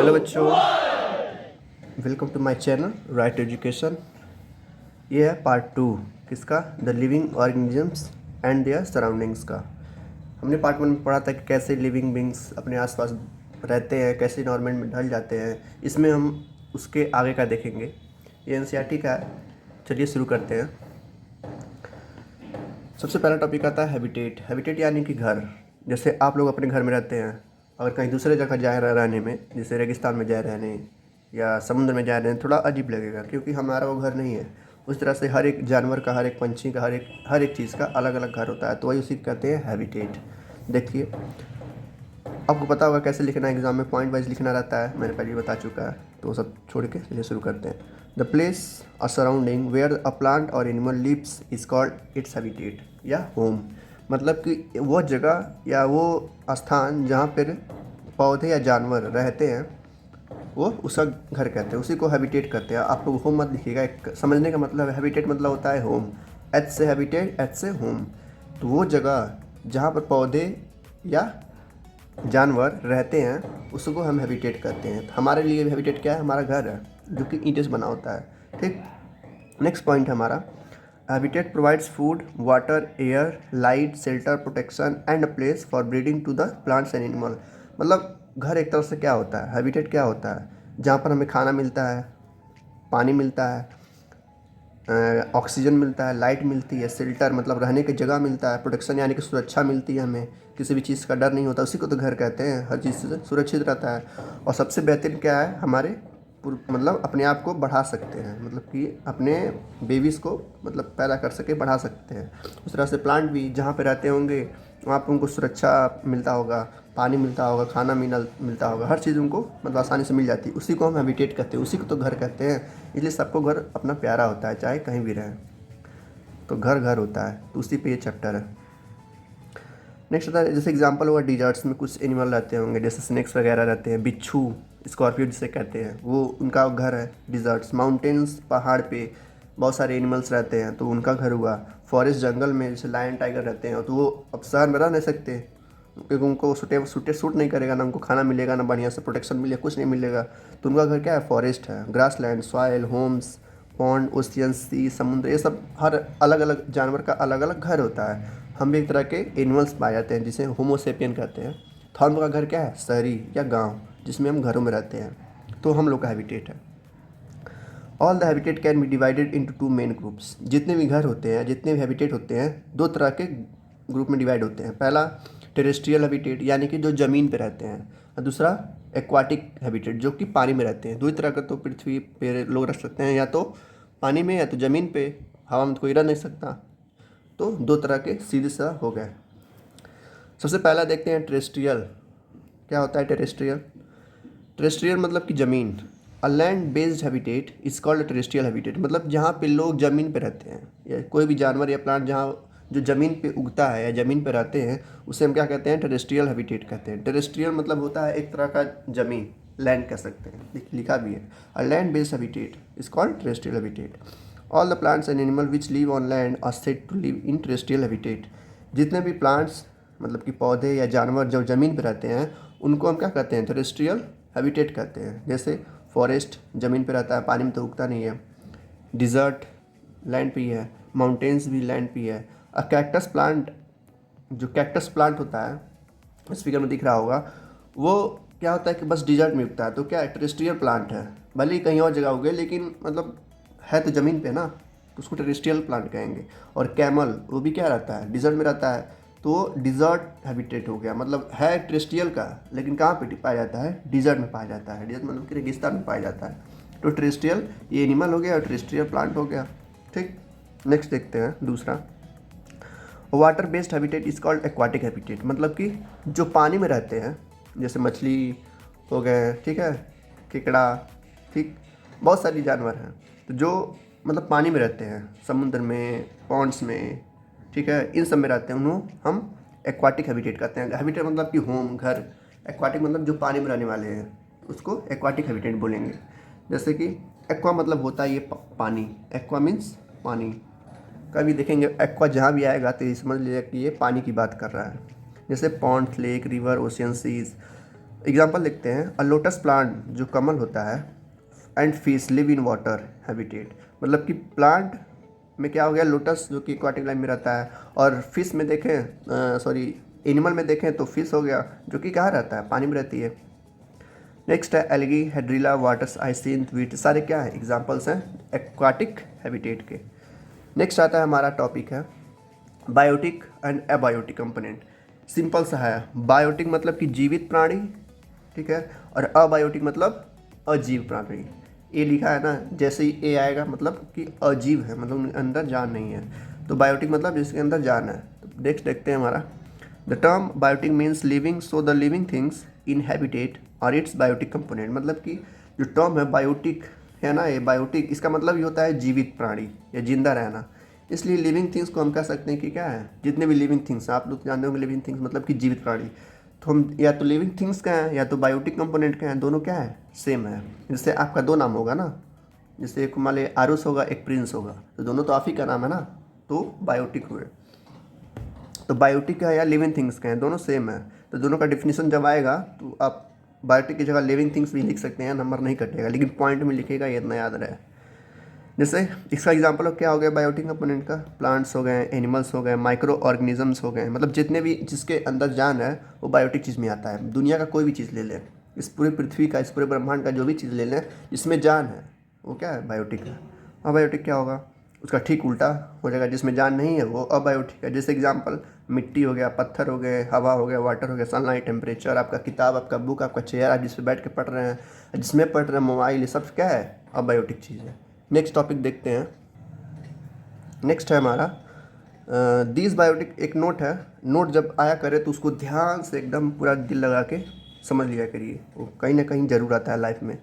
Hello बच्चों, welcome to my channel right education. ये है पार्ट 2 किसका, the living organisms and their surroundings का। हमने पार्ट 1 में पढ़ा था कि कैसे लिविंग बींग्स अपने आसपास रहते हैं, कैसे इन्वायरमेंट में ढल जाते हैं। इसमें हम उसके आगे का देखेंगे। ये एनसीईआरटी का है। चलिए शुरू करते हैं। सबसे पहला टॉपिक आता है हैबिटेट। हैबिटेट यानी कि घर। जैसे आप लोग अपने घर में रहते हैं, अगर कहीं दूसरे जगह जाए रहने में, जैसे रेगिस्तान में जाए रहने या समुद्र में जाए रहने, थोड़ा अजीब लगेगा क्योंकि हमारा वो घर नहीं है। उस तरह से हर एक जानवर का, हर एक पंछी का, हर एक चीज़ का अलग अलग घर होता है, तो वही उसी को कहते हैं हैबिटेट। देखिए, आपको पता होगा कैसे लिखना है, एग्जाम में पॉइंट वाइज लिखना रहता है, मैंने पहले बता चुका है। तो वो सब छोड़ के चलिए शुरू करते हैं। द प्लेस और सराउंडिंग वेयर अ प्लांट और animal lives is called its habitat या होम। मतलब कि वो जगह या वो स्थान जहाँ पर पौधे या जानवर रहते हैं, वो उसका घर कहते हैं, उसी को हैबिटेट कहते हैं। आप लोग होम मत लिखिएगा, एक समझने का मतलब है। हैबिटेट मतलब होता है होम, एच से हैबिटेट, एच से होम। तो वो जगह जहाँ पर पौधे या जानवर रहते हैं उसको हम हैबिटेट कहते हैं। तो हमारे लिए हैबिटेट क्या है, हमारा घर है जो कि ईंट से बना होता है। ठीक, नेक्स्ट पॉइंट है हमारा, habitat provides food, water, air, light, shelter, protection and a place for breeding to the plants and animal. मतलब घर एक तरह से क्या होता है, हैबिटेट क्या होता है, जहाँ पर हमें खाना मिलता है, पानी मिलता है, ऑक्सीजन मिलता है, लाइट मिलती है, शेल्टर मतलब रहने की जगह मिलता है, प्रोटेक्शन यानी कि सुरक्षा मिलती है, हमें किसी भी चीज़ का डर नहीं होता, उसी को तो घर कहते हैं। हर चीज़ से सुरक्षित रहता है। और सबसे बेहतरीन क्या है, हमारे मतलब अपने आप को बढ़ा सकते हैं, मतलब कि अपने बेबीज़ को मतलब पैदा कर सके, बढ़ा सकते हैं। उस तरह से प्लांट भी जहाँ पे रहते होंगे वहाँ पर उनको सुरक्षा मिलता होगा, पानी मिलता होगा, खाना मिलता होगा, हर चीज़ उनको मतलब आसानी से मिल जाती है। उसी को हम हैबिटेट कहते हैं, उसी को तो घर कहते हैं। इसलिए सबको घर अपना प्यारा होता है, चाहे कहीं भी रहें, तो घर घर होता है। तो उसी पे ये चैप्टर है। नेक्स्ट होता है, जैसे एग्जांपल हुआ, डिजर्ट्स में कुछ एनिमल रहते होंगे, जैसे स्नेक्स वगैरह रहते हैं, बिच्छू, स्कॉर्पियो जिसे कहते हैं, वो उनका घर है डिजर्ट्स। माउंटेन्स, पहाड़ पे बहुत सारे एनिमल्स रहते हैं, तो उनका घर हुआ। फॉरेस्ट, जंगल में जैसे लायन, टाइगर रहते हैं, तो वो अब शहर में रह नहीं सकते क्योंकि उनको सूट नहीं करेगा, ना उनको खाना मिलेगा, ना बढ़िया से प्रोटेक्शन मिलेगा, कुछ नहीं मिलेगा। तो उनका घर क्या है, फॉरेस्ट है। Grassland, soil, homes, pond, ocean, sea, समुद्र, ये सब हर अलग अलग जानवर का अलग अलग घर होता है। हम भी एक तरह के एनिमल्स पाए जाते हैं जिसे होमोसेपियन कहते हैं। तो हम लोग का घर क्या है, शहरी या गांव, जिसमें हम घरों में रहते हैं, तो हम लोग का हैबिटेट है। All the habitat can be divided into 2 main groups. जितने भी घर होते हैं, जितने भी हैबिटेट होते हैं, 2 तरह के ग्रुप में डिवाइड होते हैं। पहला टेरेस्ट्रियल हैबिटेट यानी कि जो ज़मीन पे रहते हैं, और दूसरा एक्वाटिक हैबिटेट जो कि पानी में रहते हैं। दो ही तरह का तो पृथ्वी पे लोग रह सकते हैं, या तो पानी में या तो ज़मीन पे। हवा में तो कोई रह नहीं सकता। तो 2 तरह के सीधे सा हो गए। सबसे पहला देखते हैं टेरेस्ट्रियल। क्या होता है टेरेस्ट्रियल? टेरेस्ट्रियल मतलब कि ज़मीन। अ land based habitat is called terrestrial habitat. मतलब जहाँ पे लोग ज़मीन पे रहते हैं, या कोई भी जानवर या प्लांट जहाँ जो ज़मीन पे उगता है या ज़मीन पे रहते हैं, उसे हम क्या कहते हैं, टेरेस्ट्रियल हैबिटेट कहते हैं। टेरेस्ट्रियल मतलब होता है एक तरह का ज़मीन, लैंड कह सकते हैं, लिखा भी है। A land based habitat is called terrestrial habitat. All the plants and animal which live on land are said to live in terrestrial habitat. जितने भी प्लांट्स मतलब कि पौधे या जानवर जो ज़मीन पर रहते हैं, उनको हम क्या कहते हैं, टेरेस्ट्रियल हैबिटेट कहते हैं। जैसे फॉरेस्ट ज़मीन पे रहता है, पानी में तो उगता नहीं है। डिज़र्ट लैंड पे ही है। माउंटेन्स भी लैंड पे ही है। अ कैक्टस प्लांट, जो कैक्टस प्लांट होता है, इस फिगर में दिख रहा होगा, वो क्या होता है कि बस डिजर्ट में उगता है, तो क्या टेरेस्ट्रियल प्लांट है। भले ही कहीं और जगह उगे, लेकिन मतलब है तो ज़मीन पे ना, तो उसको टेरेस्ट्रियल प्लांट कहेंगे। और कैमल, वो भी क्या रहता है, डिजर्ट में रहता है, तो वो डिजर्ट हैबिटेट हो गया। मतलब है टेरेस्ट्रियल का, लेकिन कहाँ पे पाया जाता है, डिजर्ट में पाया जाता है। डिजर्ट मतलब कि रेगिस्तान में पाया जाता है। तो टेरेस्ट्रियल ये एनिमल हो गया और टेरेस्ट्रियल प्लांट हो गया। ठीक, नेक्स्ट देखते हैं दूसरा, water based habitat is called aquatic habitat. मतलब कि जो पानी में रहते हैं, जैसे मछली हो गए, ठीक है, केकड़ा, ठीक, बहुत सारी जानवर हैं, तो जो मतलब पानी में रहते हैं, समुद्र में, पॉन्ड्स में, ठीक है, इन सब में रहते हैं, उन्हें हम एक्वाटिक हैबिटेट कहते हैं। हैबिटेट मतलब कि होम, घर। एक्वाटिक मतलब जो पानी में रहने वाले हैं, उसको एक्वाटिक हैबिटेट बोलेंगे। जैसे कि एक्वा मतलब होता है ये पानी, एक्वा मीन्स पानी। कभी देखेंगे एक्वा जहाँ भी आएगा तो ये समझ लीजिए कि ये पानी की बात कर रहा है। जैसे pond, lake, river, ocean, seas, example देखते हैं। अ लोटस प्लांट जो कमल होता है and fish live in water habitat, मतलब कि प्लांट में क्या हो गया, लोटस जो कि एक्वाटिक लाइफ में रहता है, और फिश में देखें सॉरी एनिमल में देखें तो फिश हो गया जो कि कहाँ रहता है, पानी में रहती है। नेक्स्ट है एल्गी, हेड्रिला, वाटर्स, आइसिंथ, वीट, सारे क्या है, एग्जाम्पल्स हैं एक्वाटिक हैबिटेट के। नेक्स्ट आता है हमारा टॉपिक है biotic and abiotic component. Simple सा है, बायोटिक मतलब कि जीवित प्राणी, ठीक है, और अबायोटिक मतलब अजीव प्राणी। ए लिखा है ना, जैसे ही ए आएगा मतलब कि अजीव है, मतलब उनके अंदर जान नहीं है, तो बायोटिक मतलब जिसके अंदर जान है। तो नेक्स्ट देखते हैं हमारा, the term biotic means living, so the living things in habitat और इट्स बायोटिक कंपोनेंट, मतलब कि जो टर्म है बायोटिक है ना, ये बायोटिक इसका मतलब ये होता है जीवित प्राणी या जिंदा रहना, इसलिए लिविंग थिंग्स को हम कह सकते हैं कि क्या है, जितने भी लिविंग थिंग्स, आप लोग जानते होंगे लिविंग थिंग्स मतलब कि जीवित प्राणी, तो हम या तो लिविंग थिंग्स का है या तो बायोटिक कंपोनेंट का है, दोनों क्या है, सेम है। जैसे आपका दो नाम होगा ना, जैसे एक मान लिया आरुष होगा, एक प्रिंस होगा, तो दोनों तो आप ही का नाम है ना, तो बायोटिक हुए। तो बायोटिक का है या लिविंग थिंग्स का है, दोनों सेम है, तो दोनों का डिफिनीशन जब आएगा तो आप बायोटिक की जगह लिविंग थिंग्स भी लिख सकते हैं, नंबर नहीं कटेगा, लेकिन पॉइंट में लिखेगा, ये इतना याद रहे। जैसे इसका एग्जांपल क्या हो गया बायोटिक कंपोनेंट का, प्लांट्स हो गए, एनिमल्स हो गए, माइक्रो ऑर्गेनिजम्स हो गए, मतलब जितने भी जिसके अंदर जान है वो बायोटिक चीज़ में आता है। दुनिया का कोई भी चीज़ ले लें, इस पूरी पृथ्वी का, इस पूरे ब्रह्मांड का जो भी चीज़ ले लें जिसमें जान है वो क्या है, बायोटिक है। अबायोटिक क्या होगा, उसका ठीक उल्टा हो जाएगा, जिसमें जान नहीं है वो अबायोटिक है। जैसे एग्जाम्पल मिट्टी हो गया, पत्थर हो गए, हवा हो गया, वाटर हो गया, सनलाइट, टेम्परेचर, आपका किताब, आपका बुक, आपका चेयर, आप जिस पे बैठ के पढ़ रहे हैं, जिसमें पढ़ रहे हैं, मोबाइल, ये सब क्या है, अबायोटिक चीज़ है। नेक्स्ट टॉपिक देखते हैं। नेक्स्ट है हमारा दिस बायोटिक, एक नोट है, नोट जब आया करे तो उसको ध्यान से एकदम पूरा दिल लगा के समझ लिया करिए, वो कहीं ना कहीं ज़रूर आता है लाइफ में।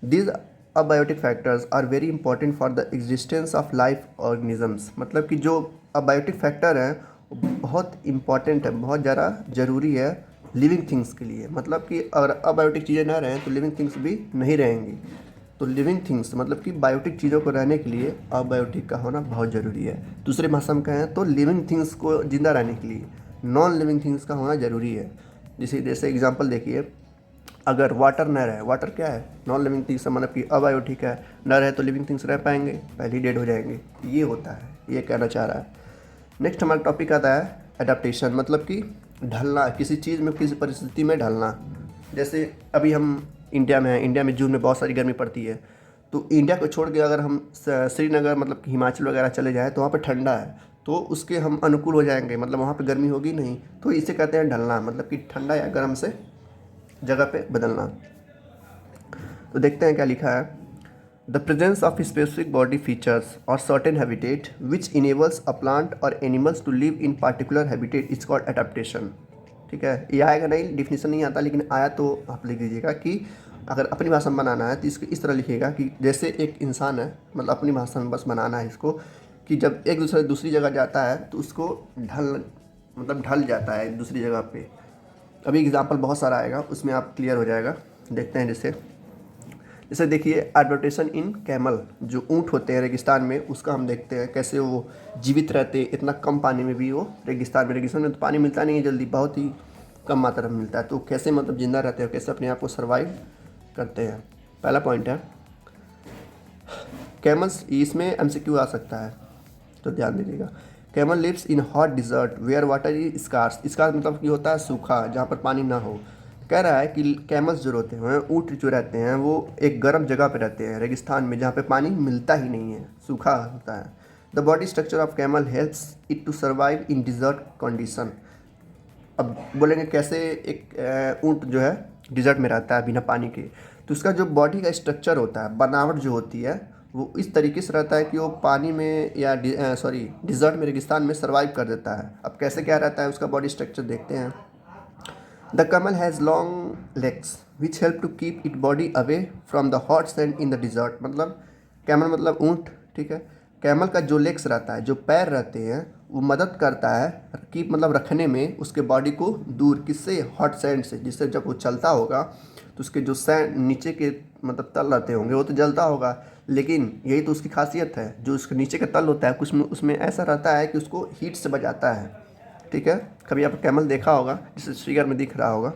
These abiotic factors are very important for the existence of life organisms, मतलब कि जो अबायोटिक फैक्टर हैं वो बहुत इंपॉर्टेंट है, बहुत ज़्यादा ज़रूरी है लिविंग थिंग्स के लिए, मतलब कि अगर अबायोटिक चीज़ें ना रहें तो लिविंग थिंग्स भी नहीं रहेंगी। तो लिविंग थिंग्स मतलब कि बायोटिक चीज़ों को रहने के लिए अबायोटिक का होना बहुत ज़रूरी है। दूसरे भाषा में कहें तो लिविंग थिंग्स को जिंदा रहने के लिए नॉन लिविंग थिंग्स का होना ज़रूरी है। जैसे जैसे एग्जांपल देखिए, अगर वाटर न रहे, वाटर क्या है, नॉन लिविंग थिंग्स का मतलब कि अबायोटिक है, न रहे तो लिविंग थिंग्स रह पाएंगे, पहले ही डेड हो जाएंगे, ये होता है, ये कहना चाह रहा है। नेक्स्ट हमारा टॉपिक आता है एडाप्टेशन, मतलब कि ढलना, किसी चीज़ में, किसी परिस्थिति में ढलना। जैसे अभी हम इंडिया में हैं, इंडिया में जून में बहुत सारी गर्मी पड़ती है, तो इंडिया को छोड़ के अगर हम श्रीनगर मतलब कि हिमाचल वगैरह चले जाएँ तो वहाँ पे ठंडा है, तो उसके हम अनुकूल हो जाएंगे, मतलब वहाँ पे गर्मी होगी नहीं, तो इसे कहते हैं ढलना, मतलब कि ठंडा या गर्म से जगह पे बदलना। तो देखते हैं क्या लिखा है, the presence of specific body features or certain habitat which enables a plant or animals to live in particular habitat is called adaptation. ठीक है, ये आएगा नहीं, डिफिनीशन नहीं आता, लेकिन आया तो आप लिख दीजिएगा कि अगर अपनी भाषा में बनाना है तो इसको इस तरह लिखिएगा कि जैसे एक इंसान है, मतलब अपनी भाषा में बस बनाना है इसको, कि जब एक दूसरी जगह जाता है तो उसको ढल जाता है दूसरी जगह पे। अभी एग्जांपल बहुत सारा आएगा, उसमें आप क्लियर हो जाएगा। देखते हैं जैसे जैसे देखिए एडप्टेशन इन कैमल, जो ऊँट होते हैं रेगिस्तान में, उसका हम देखते हैं कैसे वो जीवित रहते हैं इतना कम पानी में भी। वो रेगिस्तान में तो पानी मिलता नहीं है जल्दी, बहुत ही कम मात्रा में मिलता है, तो कैसे मतलब जिंदा रहते हैं, कैसे अपने आप को सर्वाइव करते हैं। पहला पॉइंट है कैमल्स, इसमें एमसीक्यू आ सकता है तो ध्यान दीजिएगा। Camel lives in hot desert where water is scarce, scarce मतलब कि होता है सूखा, जहाँ पर पानी ना हो। कह रहा है कि कैमल्स जो होते हैं, ऊँट जो रहते हैं, वो एक गर्म जगह पे रहते हैं रेगिस्तान में, जहाँ पे पानी मिलता ही नहीं है, सूखा होता है। The body structure of camel helps it to survive in desert condition. अब बोलेंगे कैसे एक ऊँट जो है डिजर्ट में रहता है बिना पानी के, तो उसका जो बॉडी का स्ट्रक्चर होता है, बनावट जो होती है, वो इस तरीके से रहता है कि वो पानी में या डिजर्ट में, रेगिस्तान में सर्वाइव कर देता है। अब कैसे क्या रहता है उसका बॉडी स्ट्रक्चर देखते हैं। The camel has long legs which help to keep it body away from the hot sand in the desert, मतलब कैमल मतलब ऊँट, ठीक है। कैमल का जो लेग्स रहता है, जो पैर रहते हैं, वो मदद करता है कीप मतलब रखने में उसके बॉडी को दूर, किससे, हॉट सैंड से, जिससे जब वो चलता होगा तो उसके जो सैंड नीचे के मतलब तल रहते होंगे वो तो जलता होगा, लेकिन यही तो उसकी खासियत है, जो उसके नीचे का तल होता है कुछ उसमें ऐसा रहता है कि उसको हीट से बचाता है। ठीक है, कभी आप कैमल देखा होगा, जिस फिगर में दिख रहा होगा,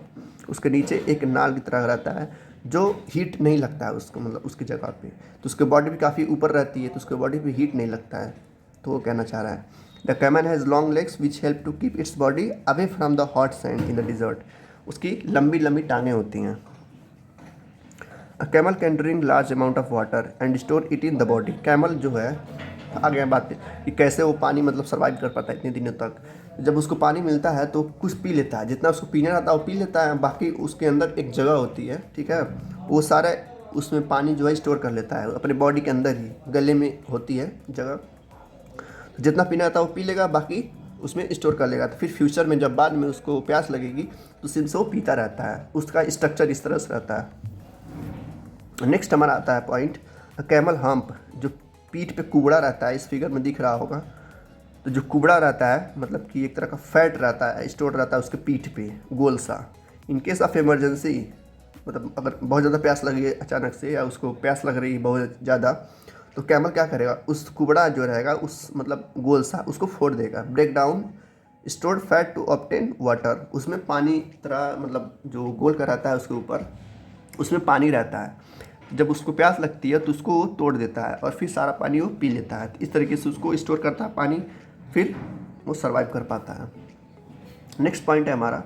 उसके नीचे एक नाल की तरह रहता है जो हीट नहीं लगता है उसको, मतलब उसकी जगह पे, तो उसकी बॉडी भी काफ़ी ऊपर रहती है, तो उसके बॉडी पे हीट नहीं लगता है। तो वो कहना चाह रहा है the camel has long legs which help to keep its body away from the hot sand in the desert. उसकी लंबी लंबी टांगें होती हैं। A camel can drink large amount of water and store it in the body. Camel जो है, आगे बात कि कैसे वो पानी मतलब सर्वाइव कर पाता है इतने दिनों तक। जब उसको पानी मिलता है तो कुछ पी लेता है, जितना उसको पीना रहता है वो पी लेता है, बाकी उसके अंदर एक जगह होती है, ठीक है, वो सारे उसमें पानी जो है स्टोर कर लेता है अपने बॉडी के अंदर ही, गले में होती है जगह। तो जितना पीना रहता है वो पी लेगा, बाकी उसमें स्टोर कर लेगा। तो फिर फ्यूचर में जब बाद में उसको प्यास लगेगी तो सिर्फ से वो पीता रहता है। उसका स्ट्रक्चर इस तरह से रहता है। नेक्स्ट हमारा आता है पॉइंट कैमल हम्प, जो पीठ पे कुबड़ा रहता है, इस फिगर में दिख रहा होगा। तो जो कुबड़ा रहता है मतलब कि एक तरह का फैट रहता है, स्टोर रहता है उसके पीठ पे गोल सा। इन केस ऑफ इमरजेंसी, मतलब अगर बहुत ज़्यादा प्यास लगी है अचानक से, या उसको प्यास लग रही है बहुत ज़्यादा, तो कैमल क्या करेगा, उस कुबड़ा जो रहेगा उस मतलब गोल सा उसको फोड़ देगा। Break down stored fat to obtain water. उसमें पानी तरह मतलब जो गोल का रहता है उसके ऊपर, उसमें पानी रहता है। जब उसको प्यास लगती है तो उसको वो तोड़ देता है और फिर सारा पानी वो पी लेता है। इस तरीके से उसको स्टोर करता है पानी, फिर वो सर्वाइव कर पाता है। नेक्स्ट पॉइंट है हमारा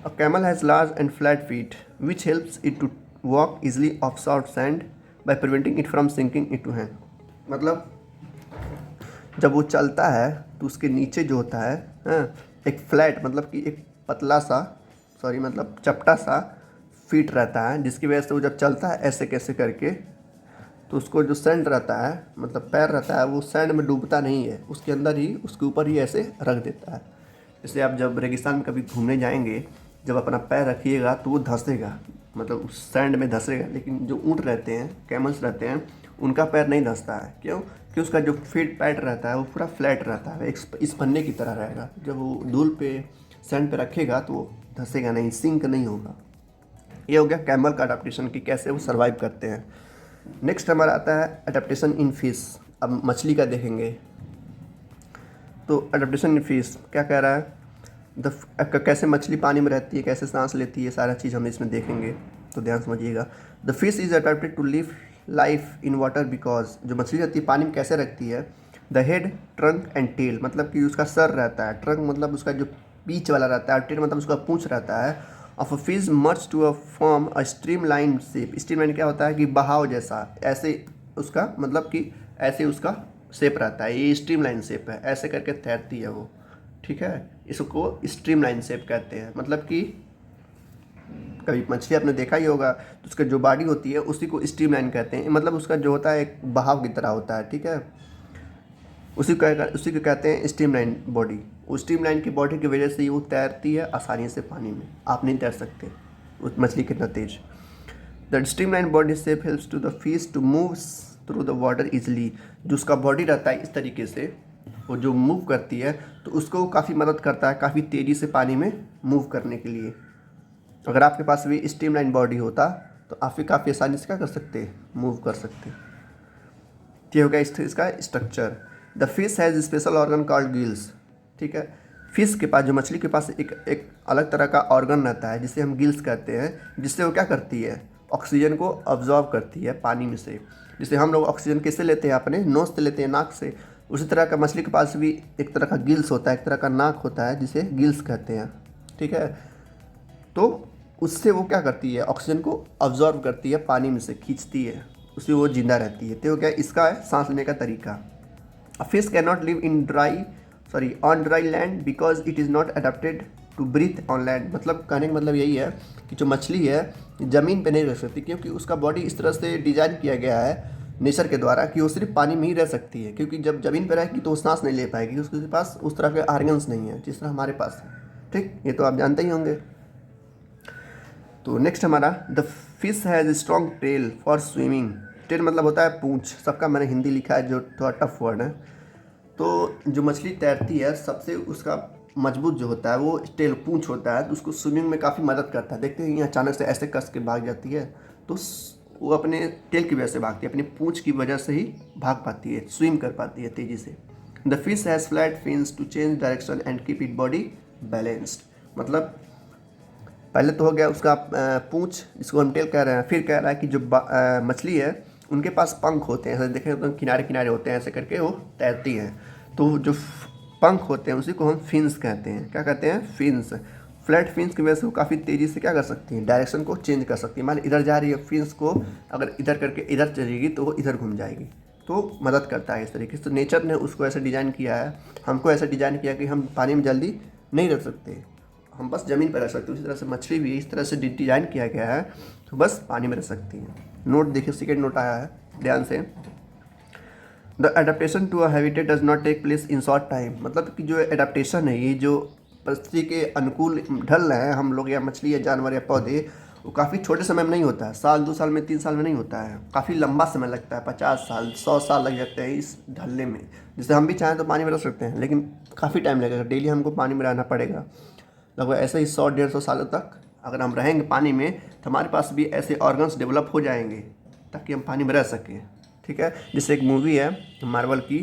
a camel has large and flat feet which helps it to walk easily of soft sand by preventing it from sinking into hand. मतलब जब वो चलता है तो उसके नीचे जो होता है एक फ्लैट मतलब कि एक पतला सा, सॉरी मतलब चपटा सा फीट रहता है, जिसकी वजह से वो जब चलता है ऐसे कैसे करके, तो उसको जो सैंड रहता है मतलब पैर रहता है वो सैंड में डूबता नहीं है, उसके अंदर ही उसके ऊपर ही ऐसे रख देता है। जैसे आप जब रेगिस्तान में कभी घूमने जाएंगे, जब अपना पैर रखिएगा तो वो धंसेगा, मतलब उस सैंड में धंसेगा। लेकिन जो ऊँट रहते हैं, कैमल्स रहते हैं, उनका पैर नहीं धंसता है। क्यों? कि उसका जो फीट पैट रहता है वो पूरा फ्लैट रहता है, एक इस पन्ने की तरह रहेगा। जब वो धूल पे सैंड पे रखेगा तो वो धंसेगा नहीं, सिंक नहीं होगा। ये हो गया कैमल का अडेप्टेशन कि कैसे वो सर्वाइव करते हैं। नेक्स्ट हमारा आता है अडेप्टेशन इन फिश। अब मछली का देखेंगे तो अडेप्टेशन इन फिश क्या कह रहा है, कैसे मछली पानी में रहती है, कैसे सांस लेती है, सारा चीज़ हम इसमें देखेंगे, तो ध्यान समझिएगा। The fish is adapted to live life in water because, जो मछली रहती है पानी में कैसे रखती है, the head trunk and tail, मतलब कि उसका सर रहता है, ट्रंक मतलब उसका जो बीच वाला रहता है, टेल मतलब उसका पूंछ रहता है, of a fish merge to a form a streamline shape. Streamline क्या होता है कि बहाव जैसा, ऐसे उसका मतलब कि ऐसे उसका शेप रहता है, ये स्ट्रीम लाइन शेप है, ऐसे करके तैरती है वो, ठीक है। इसको स्ट्रीम लाइन शेप कहते हैं। मतलब कि कभी मछली आपने देखा ही होगा तो उसका जो बॉडी होती है उसी को स्ट्रीम लाइन कहते हैं, मतलब उसका जो होता है एक बहाव की तरह होता है, ठीक है। उसी को कहते हैं स्ट्रीम लाइन बॉडी। उस स्ट्रीम लाइन की बॉडी की वजह से ही वो तैरती है आसानी से पानी में, आप नहीं तैर सकते उस मछली कितना तेज। The streamline body shape helps to the fish to move through the water easily. जो उसका बॉडी रहता है इस तरीके से, वो जो मूव करती है तो उसको काफ़ी मदद करता है काफ़ी तेज़ी से पानी में मूव करने के लिए। अगर आपके पास भी स्ट्रीम लाइन बॉडी होता तो आप भी काफ़ी आसानी से क्या कर सकते, मूव कर सकते। ये हो गया इसका structure. The fish has special organ called gills, ठीक है। फिश के पास, जो मछली के पास एक अलग तरह का ऑर्गन रहता है जिसे हम गिल्स कहते हैं, जिससे वो क्या करती है, ऑक्सीजन को अब्जॉर्ब करती है पानी में से। जिसे हम लोग ऑक्सीजन किससे लेते हैं, अपने नोज से लेते हैं, नाक से। उसी तरह का मछली के पास भी एक तरह का गिल्स होता है, एक तरह का नाक होता है जिसे गिल्स कहते हैं, ठीक है। तो उससे वो क्या करती है, ऑक्सीजन को अब्जॉर्ब करती है, पानी में से खींचती है, उससे वो जिंदा रहती है। तो क्या इसका है सांस लेने का तरीका। A fish cannot live on dry land because it is not adapted to breathe on land। मतलब कहने का मतलब यही है कि जो मछली है ज़मीन पे नहीं रह सकती, क्योंकि उसका बॉडी इस तरह से डिज़ाइन किया गया है नेचर के द्वारा कि वो सिर्फ पानी में ही रह सकती है। क्योंकि जब ज़मीन पे रहेगी तो वो सांस नहीं ले पाएगी, उसके पास उस तरह के ऑर्गन्स नहीं है जिस तरह हमारे पास है, ठीक। ये तो आप जानते ही होंगे। तो नेक्स्ट हमारा the fish has strong tail for swimming. Tail मतलब होता है पूंछ, सबका मैंने हिंदी लिखा है जो थोड़ा टफ वर्ड है। तो जो मछली तैरती है सबसे उसका मजबूत जो होता है वो टेल, पूंछ होता है, तो उसको स्विमिंग में काफ़ी मदद करता है। देखते हैं ये अचानक से ऐसे कस के भाग जाती है तो वो अपने टेल की वजह से भागती है, अपनी पूंछ की वजह से ही भाग पाती है, स्विम कर पाती है तेज़ी से। The fish has flat fins to change direction and keep it body balanced. मतलब पहले तो हो गया उसका पूँछ, जिसको हम टेल कह रहे हैं। फिर कह रहा है कि जो मछली है उनके पास पंख होते हैं, ऐसे देखें तो किनारे किनारे होते हैं, ऐसे करके वो तैरती हैं। तो जो पंख होते हैं उसी को हम फिन्स कहते हैं। क्या कहते हैं? फिन्स। फ्लैट फिन्स की वजह से वो काफ़ी तेज़ी से क्या कर सकती हैं, डायरेक्शन को चेंज कर सकती है। मान ली इधर जा रही है फिन्स को, अगर इधर करके इधर चलेगी तो वो इधर घूम जाएगी। तो मदद करता है इस तरीके से। तो नेचर ने उसको ऐसे डिज़ाइन किया है, हमको ऐसा डिज़ाइन किया कि हम पानी में जल्दी नहीं रह सकते, हम बस ज़मीन पर रह सकते हैं। उसी तरह से मछली भी इस तरह से डिज़ाइन किया गया है, तो बस पानी में रह सकती है। नोट देखिए, सेकेंड नोट आया है ध्यान से। The adaptation to a habitat does not take place in short time. मतलब कि जो एडेप्टेशन है, ये जो परिस्थिति के अनुकूल ढल रहे हैं हम लोग या मछली या जानवर या पौधे, वो काफ़ी छोटे समय में नहीं होता है। साल 2 साल में 3 साल में नहीं होता है, काफ़ी लंबा समय लगता है। 50 साल 100 साल लग जाते हैं इस ढलने में। जैसे हम भी चाहें तो पानी में रह सकते हैं, लेकिन काफ़ी टाइम लगेगा, डेली हमको पानी में रहना पड़ेगा। लगभग ऐसे ही 100-150 सालों तक अगर हम रहेंगे पानी में, तो हमारे पास भी ऐसे ऑर्गन्स डेवलप हो जाएंगे ताकि हम पानी में रह सकें। ठीक है। जैसे एक मूवी है मार्वल की,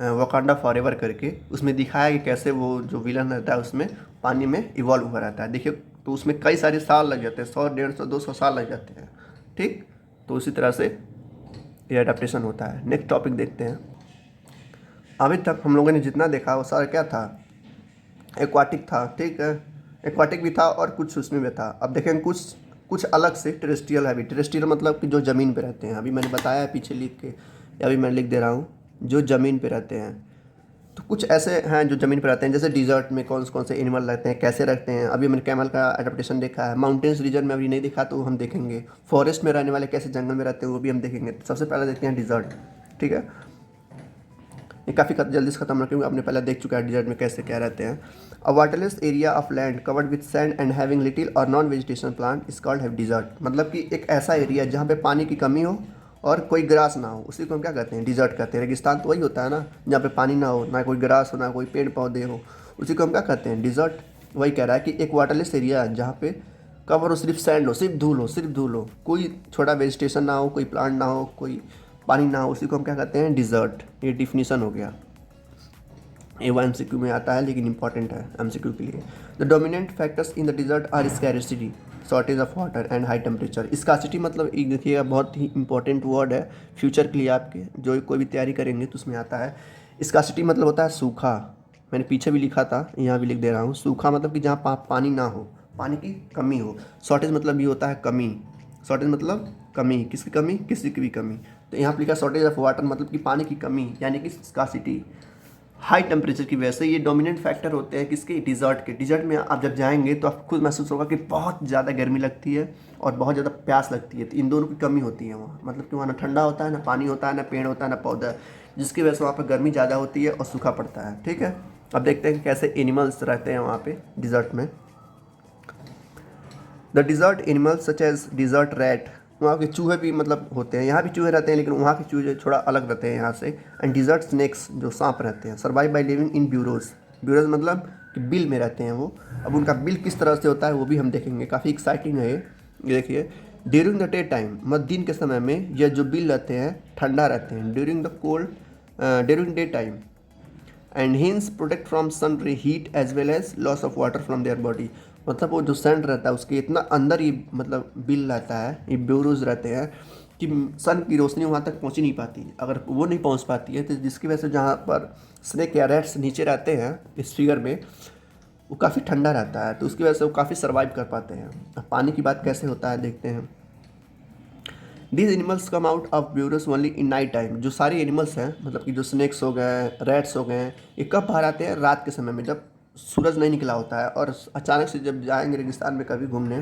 वकांडा फॉरएवर करके, उसमें दिखाया है कि कैसे वो जो विलन रहता है उसमें पानी में इवॉल्व हुआ रहता है। देखिए, तो उसमें कई सारे साल लग जाते हैं, 100, 150, 200 साल लग जाते हैं। ठीक। तो उसी तरह से ये अडेप्टेशन होता है। नेक्स्ट टॉपिक देखते हैं। अभी तक हम लोगों ने जितना देखा वो सारा क्या था? एक्वाटिक था। ठीक है, एक्वाटिक भी था और कुछ उसमें भी था। अब देखें कुछ कुछ अलग से टेरेस्ट्रियल है भी। टेरेस्ट्रियल मतलब कि जो ज़मीन पे रहते हैं। अभी मैंने बताया है पीछे लिख के, या अभी मैं लिख दे रहा हूँ, जो ज़मीन पे रहते हैं। तो कुछ ऐसे हैं जो ज़मीन पे रहते हैं, जैसे डिजर्ट में कौन से एनिमल रहते हैं, कैसे रहते हैं। अभी मैंने कैमल का एडेप्टेशन देखा है। माउंटेन्स रीजन में अभी नहीं देखा, तो हम देखेंगे। फॉरेस्ट में रहने वाले कैसे जंगल में रहते हैं वो भी हम देखेंगे। तो सबसे पहले देखते हैं डिजर्ट। ठीक है, ये काफ़ी जल्दी से खत्म रखेंगे, आपने पहले देख चुका है डिजर्ट में कैसे क्या रहते हैं। A waterless area of land covered with sand and having little or non vegetation plant is called have desert. मतलब कि एक ऐसा एरिया जहाँ पे पानी की कमी हो और कोई ग्रास ना हो, उसी को हम क्या कहते हैं? डिजर्ट कहते हैं। रेगिस्तान तो वही होता है ना, जहाँ पे पानी ना हो, ना कोई ग्रास हो, ना कोई पेड़ पौधे हो, उसी को हम क्या कहते हैं? डिजर्ट। वही कह रहा है कि एक वाटरलेस एरिया जहाँ पे कवर हो, सिर्फ सैंड हो, सिर्फ धूल हो, सिर्फ धूल हो, कोई छोटा वेजिटेशन ना हो, कोई प्लांट ना हो, कोई पानी ना हो, उसी को हम क्या कहते हैं? डिजर्ट। ये डिफिनीशन हो गया। ये वो एमसीक्यू में आता है, लेकिन इंपॉर्टेंट है एमसीक्यू के लिए। The dominant factors in the desert are scarcity, shortage of water and high temperature. Scarcity मतलब एक देखिएगा बहुत ही इंपॉर्टेंट वर्ड है फ्यूचर के लिए, आपके जो कोई भी तैयारी करेंगे तो उसमें आता है। स्कासिटी मतलब होता है सूखा। मैंने पीछे भी लिखा था, यहाँ भी लिख दे रहा हूँ। सूखा मतलब कि जहाँ पानी ना हो, पानी की कमी हो। शॉर्टेज मतलब ये होता है कमी। शॉर्टेज मतलब कमी, किसकी कमी? किसी की भी कमी। तो यहाँ पर लिखा शॉर्टेज ऑफ वाटर मतलब कि पानी की कमी, यानी कि स्कासिटी। हाई टेम्परेचर की वजह से ये डोमिनेंट फैक्टर होते हैं किसके? डिजर्ट के। डिजर्ट में आप जब जाएंगे तो आप खुद महसूस होगा कि बहुत ज़्यादा गर्मी लगती है और बहुत ज़्यादा प्यास लगती है। तो इन दोनों की कमी होती है वहाँ। मतलब कि वहाँ ना ठंडा होता है, ना पानी होता है, ना पेड़ होता है, ना पौधा, जिसकी वजह से वहाँ पर गर्मी ज़्यादा होती है और सूखा पड़ता है। ठीक है। अब देखते हैं कि कैसे एनिमल्स रहते हैं वहाँ पे डिजर्ट में। The desert animals such as desert rat. वहाँ के चूहे भी मतलब होते हैं, यहाँ भी चूहे रहते हैं, लेकिन वहाँ के चूहे थोड़ा अलग रहते हैं यहाँ से। एंड डिजर्ट स्नेक्स, जो सांप रहते हैं, survive by living in bureaus. Bureaus मतलब कि बिल में रहते हैं वो। अब उनका बिल किस तरह से होता है वो भी हम देखेंगे, काफ़ी एक्साइटिंग है ये देखिए। ड्यूरिंग द डे टाइम, मतलब दिन के समय में यह जो बिल रहते हैं ठंडा रहते हैं। During the cold, during day time and hence protect from sun ray heat as well as loss of water from their body. मतलब वो जो सन रहता है उसके इतना अंदर ही मतलब बिल रहता है, ये ब्यूरोज रहते हैं कि सन की रोशनी वहाँ तक पहुँच ही नहीं पाती। अगर वो नहीं पहुँच पाती है तो जिसकी वजह से जहाँ पर स्नेक या रैट्स नीचे रहते हैं इस फिगर में, वो काफ़ी ठंडा रहता है, तो उसकी वजह से वो काफ़ी सर्वाइव कर पाते हैं। अब पानी की बात कैसे होता है देखते हैं। These animals come out of burrows only in night time. जो सारे एनिमल्स हैं, मतलब कि जो स्नेक्स हो गए, रैट्स हो गए, ये कब बाहर आते हैं? रात के समय में, जब सूरज नहीं निकला होता है। और अचानक से जब जाएंगे रेगिस्तान में कभी घूमने,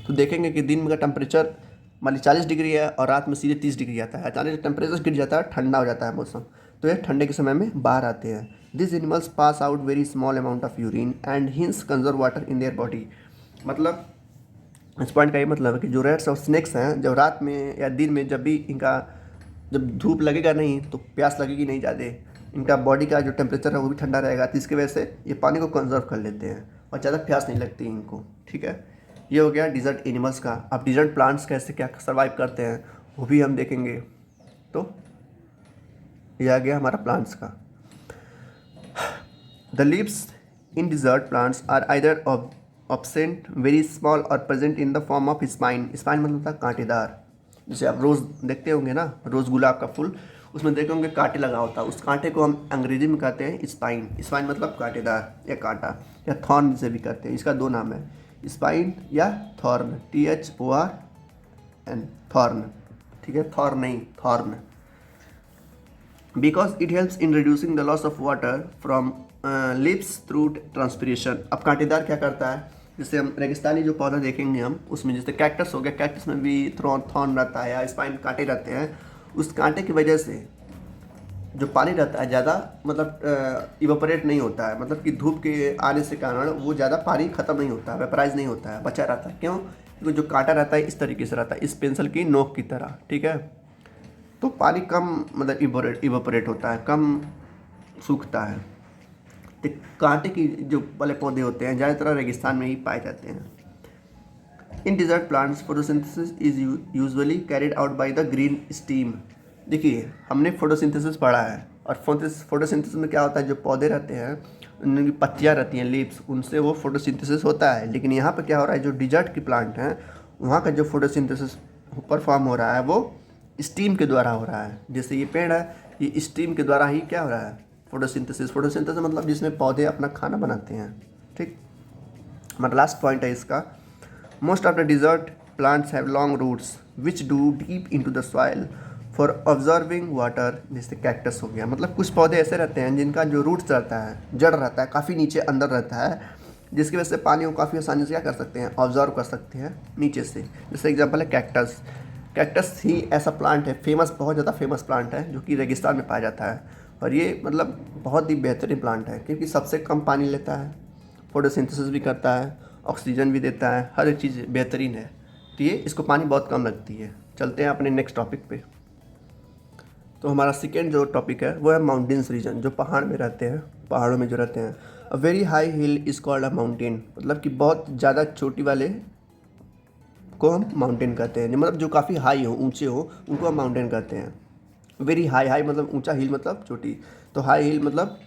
तो देखेंगे कि दिन में का टेम्परेचर मान ली 40 डिग्री है और रात में सीधे 30 डिग्री आता है। अचानक टेम्परेचर गिर जाता है, ठंडा हो जाता है मौसम, तो ये ठंडे के समय में बाहर आते हैं। This animals pass out very small amount of urine and hints conserve water in their body. मतलब इस पॉइंट का ये मतलब है कि जो रैट्स और स्नेक्स हैं, जब रात में या दिन में जब भी इनका जब धूप लगेगा नहीं तो प्यास लगेगी नहीं ज़्यादा, इनका बॉडी का जो टेम्परेचर है वो भी ठंडा रहेगा, तो इसकी वजह से ये पानी को कंजर्व कर लेते हैं और ज़्यादा प्यास नहीं लगती इनको। ठीक है, ये हो गया डिजर्ट एनिमल्स का। अब डिजर्ट प्लांट्स कैसे क्या सर्वाइव करते हैं वो भी हम देखेंगे। तो ये आ गया हमारा प्लांट्स का। The leaves in desert plants are either of absent, very small or present in the form of spine. Spine मतलब होता है कांटेदार। जैसे आप रोज़ देखते होंगे ना, रोज़ गुलाब का फूल, उसमें देखे होंगे कांटे लगा होता है, उस कांटे को हम अंग्रेजी में कहते हैं स्पाइन। स्पाइन मतलब कांटेदार या कांटा, या थॉर्न से भी कहते हैं। इसका दो नाम है, स्पाइन या थॉर्न, THORN, थॉर्न। ठीक है, थॉर्न नहीं, thorn. Because it helps in reducing the loss of water from lips through transpiration. अब कांटेदार क्या करता है, जैसे हम रेगिस्तानी जो पौधा देखेंगे हम, उसमें जैसे कैक्टस हो गया, कैक्टस में भी थॉर्न रहता है या स्पाइन, कांटे रहते हैं। उस कांटे की वजह से जो पानी रहता है ज़्यादा मतलब इवापोरेट नहीं होता है, मतलब कि धूप के आने से कारण वो ज़्यादा पानी ख़त्म नहीं होता है, वेपराइज नहीं होता है, बचा रहता है। क्यों? क्योंकि जो कांटा रहता है इस तरीके से रहता है, इस पेंसिल की नोक की तरह। ठीक है, तो पानी कम मतलब इवापोरेट होता है, कम सूखता है। तो कांटे की जो वाले पौधे होते हैं ज़्यादातर रेगिस्तान में ही पाए जाते हैं। In desert plants photosynthesis is usually carried out by the green stem. देखिए, हमने फोटोसिंथेसिस पढ़ा है, और फोटोसिंथेसिस में क्या होता है, जो पौधे रहते हैं उनकी पत्तियाँ रहती हैं, लीव्स, उनसे वो फोटोसिंथेसिस होता है। लेकिन यहाँ पर क्या हो रहा है, जो डिजर्ट की प्लांट हैं वहाँ का जो फोटोसिंथेसिस परफॉर्म हो रहा है वो स्टीम के द्वारा हो रहा है। जैसे ये पेड़ है, ये स्टीम के द्वारा ही क्या हो रहा है, फोटोसिंथेसिस। फोटोसिंथेसिस मतलब जिसमें पौधे अपना खाना बनाते हैं। ठीक, हमारा लास्ट पॉइंट है इसका, most of the desert plants have long roots which do deep into the soil for observing water. जैसे कैक्टस हो गया, मतलब कुछ पौधे ऐसे रहते हैं जिनका जो रूट्स रहता है, जड़ रहता है, काफ़ी नीचे अंदर रहता है, जिसकी वजह से पानी को काफ़ी आसानी से क्या कर सकते हैं, ऑब्जर्व कर सकते हैं नीचे से। जैसे एग्जांपल है कैक्टस। कैक्टस ही ऐसा प्लांट है, फेमस, बहुत ज़्यादा फेमस प्लांट है, जो कि रेगिस्तान में पाया जाता है। और ये मतलब बहुत ही बेहतरीन प्लांट है, क्योंकि सबसे कम पानी लेता है, फोटोसिंथेसिस भी करता है, ऑक्सीजन भी देता है, हर एक चीज़ बेहतरीन है। तो ये इसको पानी बहुत कम लगती है। चलते हैं अपने नेक्स्ट टॉपिक पे। तो हमारा सेकेंड जो टॉपिक है वो है माउंटेन्स रीजन, जो पहाड़ में रहते हैं, पहाड़ों में जो रहते हैं। A very high hill is called a mountain, मतलब कि बहुत ज़्यादा चोटी वाले को हम माउंटेन कहते हैं। मतलब जो काफ़ी हाई हो, ऊंचे हो, उनको हम माउंटेन कहते हैं। वेरी हाई, हाई मतलब ऊंचा, हिल मतलब चोटी, तो हाई हिल मतलब